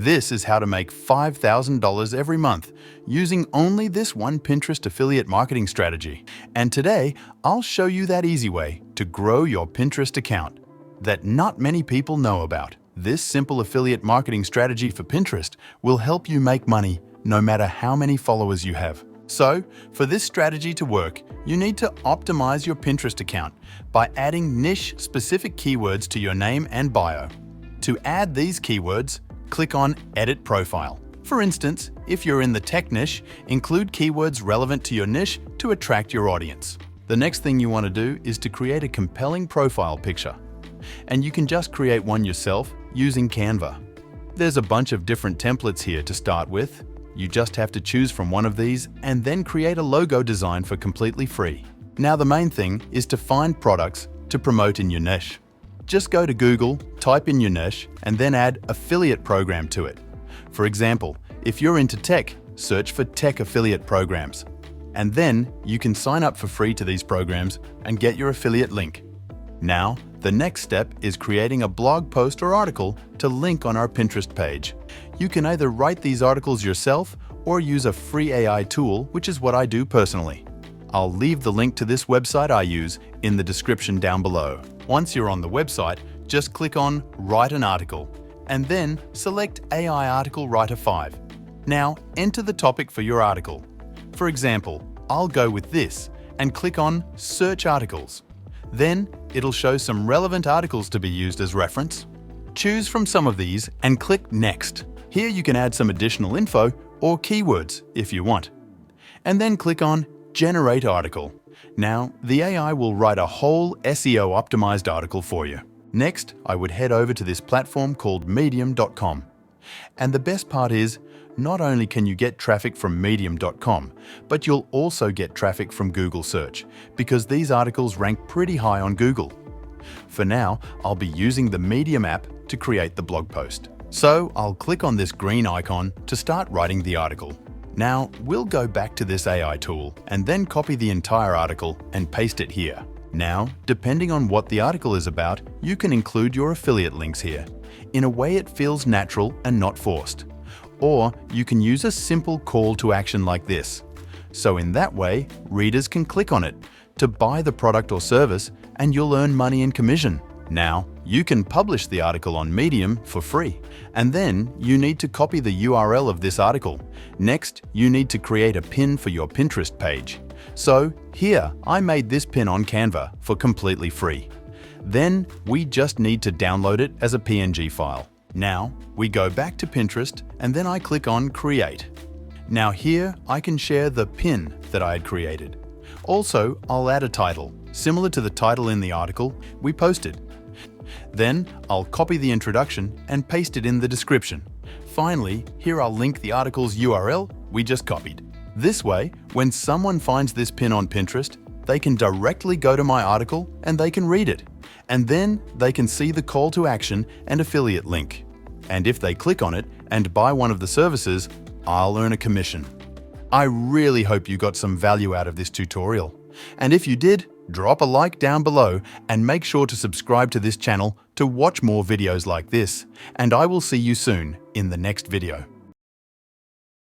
This is how to make $5,000 every month using only this one Pinterest affiliate marketing strategy. And today, I'll show you that easy way to grow your Pinterest account that not many people know about. This simple affiliate marketing strategy for Pinterest will help you make money no matter how many followers you have. So, for this strategy to work, you need to optimize your Pinterest account by adding niche-specific keywords to your name and bio. To add these keywords, click on Edit Profile. For instance, if you're in the tech niche, include keywords relevant to your niche to attract your audience. The next thing you want to do is to create a compelling profile picture. And you can just create one yourself using Canva. There's a bunch of different templates here to start with. You just have to choose from one of these and then create a logo design for completely free. Now the main thing is to find products to promote in your niche. Just go to Google, type in your niche, and then add affiliate program to it. For example, if you're into tech, search for tech affiliate programs. And then you can sign up for free to these programs and get your affiliate link. Now, the next step is creating a blog post or article to link on our Pinterest page. You can either write these articles yourself or use a free AI tool, which is what I do personally. I'll leave the link to this website I use in the description down below. Once you're on the website, just click on Write an Article and then select AI Article Writer 5. Now, enter the topic for your article. For example, I'll go with this and click on Search Articles. Then, it'll show some relevant articles to be used as reference. Choose from some of these and click Next. Here you can add some additional info or keywords if you want. And then click on Generate Article. Now, the AI will write a whole SEO-optimized article for you. Next, I would head over to this platform called medium.com. And the best part is, not only can you get traffic from medium.com, but you'll also get traffic from Google search, because these articles rank pretty high on Google. For now, I'll be using the Medium app to create the blog post. So I'll click on this green icon to start writing the article. Now, we'll go back to this AI tool and then copy the entire article and paste it here. Now, depending on what the article is about, you can include your affiliate links here, in a way it feels natural and not forced. Or you can use a simple call to action like this. So in that way, readers can click on it to buy the product or service and you'll earn money in commission. Now, you can publish the article on Medium for free. And then you need to copy the URL of this article. Next, you need to create a pin for your Pinterest page. So here, I made this pin on Canva for completely free. Then we just need to download it as a PNG file. Now, we go back to Pinterest and then I click on Create. Now here, I can share the pin that I had created. Also, I'll add a title, similar to the title in the article we posted. Then, I'll copy the introduction and paste it in the description. Finally, here I'll link the article's URL we just copied. This way, when someone finds this pin on Pinterest, they can directly go to my article and they can read it. And then they can see the call to action and affiliate link. And if they click on it and buy one of the services, I'll earn a commission. I really hope you got some value out of this tutorial. And if you did, drop a like down below and make sure to subscribe to this channel to watch more videos like this. And I will see you soon in the next video.